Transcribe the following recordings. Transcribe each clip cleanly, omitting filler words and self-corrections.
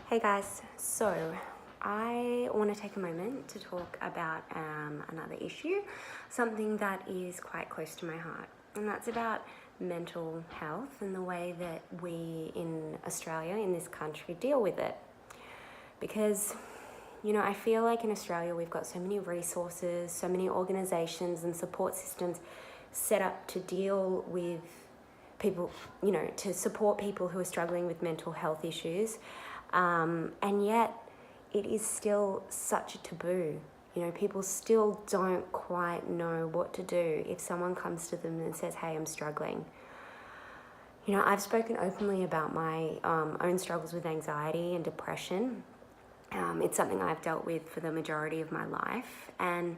Hey guys, so I want to take a moment to talk about another issue, something that is quite close to my heart, and that's about mental health and the way that we in Australia, in this country, deal with it. Because, I feel like in Australia we've got so many resources, so many organisations and support systems set up to deal with people, to support people who are struggling with mental health issues. And yet it is still such a taboo. People still don't quite know what to do if someone comes to them and says, hey, I'm struggling. I've spoken openly about my own struggles with anxiety and depression. It's something I've dealt with for the majority of my life. And,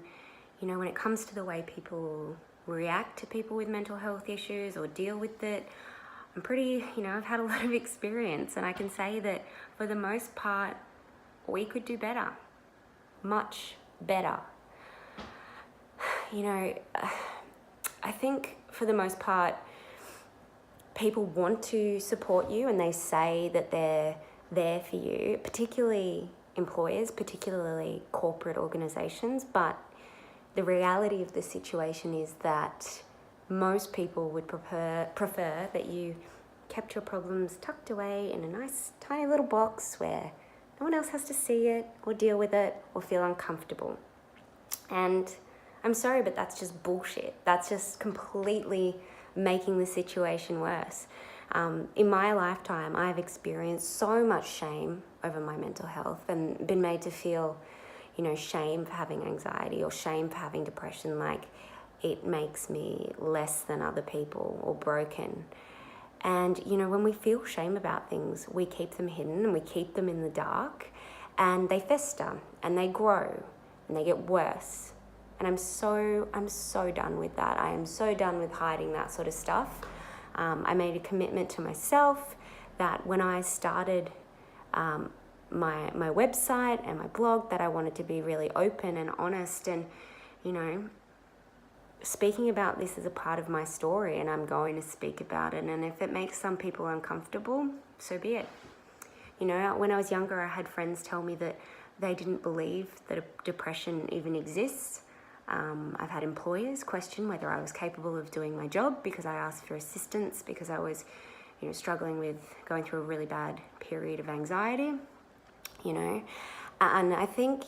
when it comes to the way people react to people with mental health issues or deal with it, I'm pretty, I've had a lot of experience, and I can say that for the most part, we could do better, much better. I think for the most part, people want to support you and they say that they're there for you, particularly employers, particularly corporate organizations. But the reality of the situation is that most people would prefer that you kept your problems tucked away in a nice tiny little box where no one else has to see it or deal with it or feel uncomfortable. And I'm sorry, but that's just bullshit. That's just completely making the situation worse. In my lifetime, I've experienced so much shame over my mental health and been made to feel, shame for having anxiety or shame for having depression, like it makes me less than other people or broken. And, when we feel shame about things, we keep them hidden and we keep them in the dark, and they fester and they grow and they get worse. And I'm so done with that. I am so done with hiding that sort of stuff. I made a commitment to myself that when I started my website and my blog, that I wanted to be really open and honest and, speaking about this is a part of my story, and I'm going to speak about it. And if it makes some people uncomfortable, so be it. When I was younger, I had friends tell me that they didn't believe that depression even exists. I've had employers question whether I was capable of doing my job because I asked for assistance because I was, struggling with going through a really bad period of anxiety, And I think,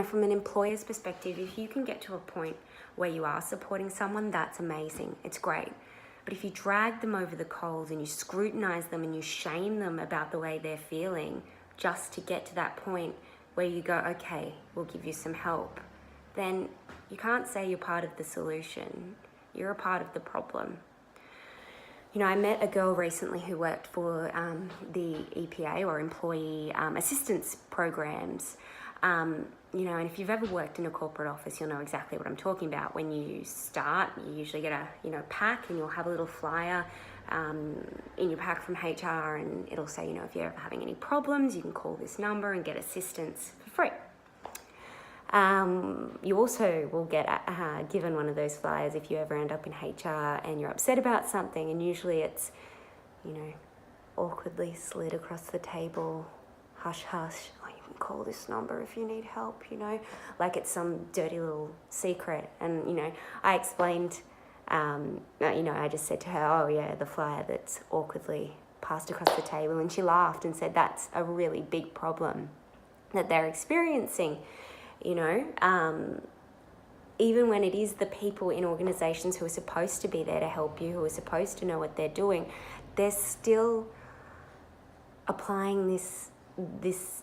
from an employer's perspective, if you can get to a point where you are supporting someone, that's amazing. It's great. But if you drag them over the coals and you scrutinize them and you shame them about the way they're feeling just to get to that point where you go, okay, we'll give you some help, then you can't say you're part of the solution. You're a part of the problem. I met a girl recently who worked for the EPA, or Employee Assistance Programs. And if you've ever worked in a corporate office, you'll know exactly what I'm talking about. When you start, you usually get a pack, and you'll have a little flyer in your pack from HR, and it'll say, if you're ever having any problems, you can call this number and get assistance for free. You also will get given one of those flyers if you ever end up in HR and you're upset about something, and usually it's, awkwardly slid across the table, hush hush, oh, you can call this number if you need help, like it's some dirty little secret. And, I explained, I just said to her, oh yeah, the flyer that's awkwardly passed across the table, and she laughed and said that's a really big problem that they're experiencing. Even when it is the people in organizations who are supposed to be there to help you, who are supposed to know what they're doing, they're still applying this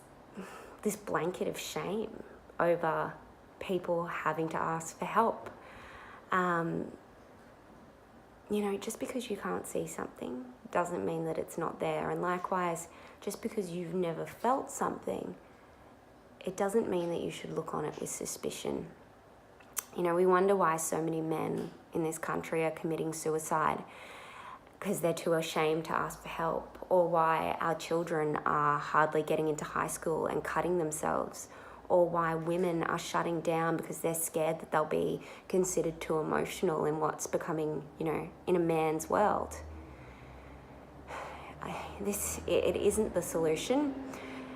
blanket of shame over people having to ask for help. Just because you can't see something doesn't mean that it's not there. And likewise, just because you've never felt something, it doesn't mean that you should look on it with suspicion. We wonder why so many men in this country are committing suicide because they're too ashamed to ask for help, or why our children are hardly getting into high school and cutting themselves, or why women are shutting down because they're scared that they'll be considered too emotional in what's becoming, in a man's world. it isn't the solution.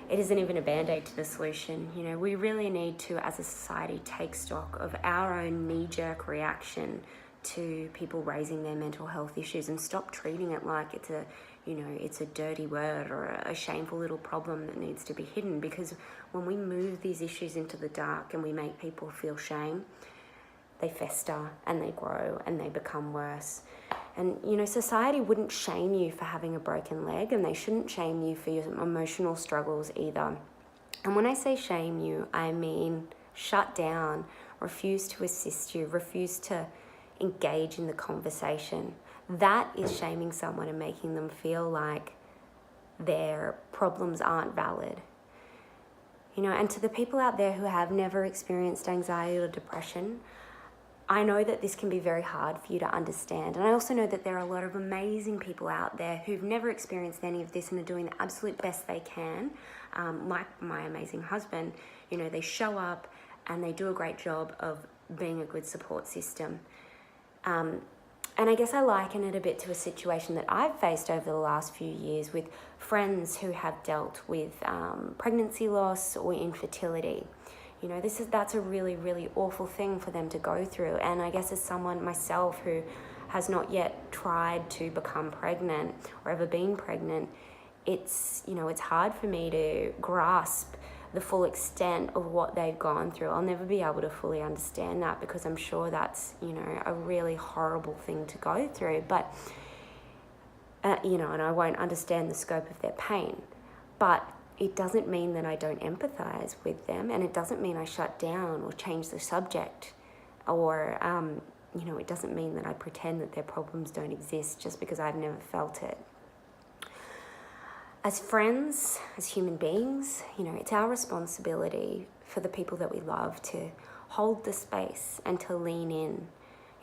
It isn't even a band-aid to the solution. You know, we really need to, as a society, take stock of our own knee-jerk reaction to people raising their mental health issues and stop treating it like it's a dirty word or a shameful little problem that needs to be hidden. Because when we move these issues into the dark and we make people feel shame, they fester and they grow and they become worse. And, you know, society wouldn't shame you for having a broken leg, and they shouldn't shame you for your emotional struggles either. And when I say shame you, I mean shut down, refuse to assist you, refuse to engage in the conversation. That is shaming someone and making them feel like their problems aren't valid. You know, and to the people out there who have never experienced anxiety or depression, I know that this can be very hard for you to understand. And I also know that there are a lot of amazing people out there who've never experienced any of this and are doing the absolute best they can. Like my amazing husband, you know, they show up and they do a great job of being a good support system. And I guess I liken it a bit to a situation that I've faced over the last few years with friends who have dealt with pregnancy loss or infertility. You know, that's a really, really awful thing for them to go through. And I guess as someone myself who has not yet tried to become pregnant or ever been pregnant, it's hard for me to grasp the full extent of what they've gone through. I'll never be able to fully understand that because I'm sure that's, you know, a really horrible thing to go through. But, and I won't understand the scope of their pain. But it doesn't mean that I don't empathize with them, and it doesn't mean I shut down or change the subject, or, it doesn't mean that I pretend that their problems don't exist just because I've never felt it. As friends, as human beings, you know, it's our responsibility for the people that we love to hold the space and to lean in.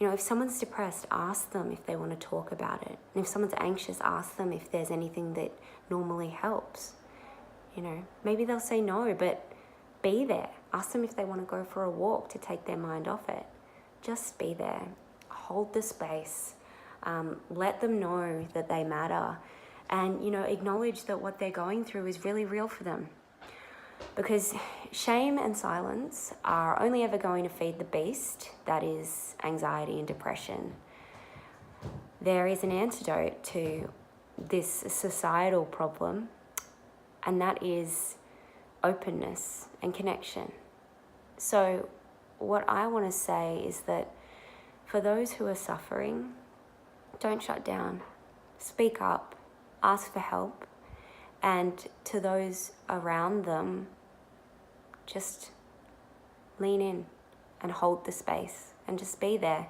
You know, if someone's depressed, ask them if they want to talk about it. And if someone's anxious, ask them if there's anything that normally helps. You know, maybe they'll say no, but be there. Ask them if they want to go for a walk to take their mind off it. Just be there. Hold the space. Let them know that they matter. And, you know, acknowledge that what they're going through is really real for them. Because shame and silence are only ever going to feed the beast that is anxiety and depression. There is an antidote to this societal problem, and that is openness and connection. So what I want to say is that for those who are suffering, don't shut down. Speak up, ask for help, and to those around them, just lean in and hold the space and just be there.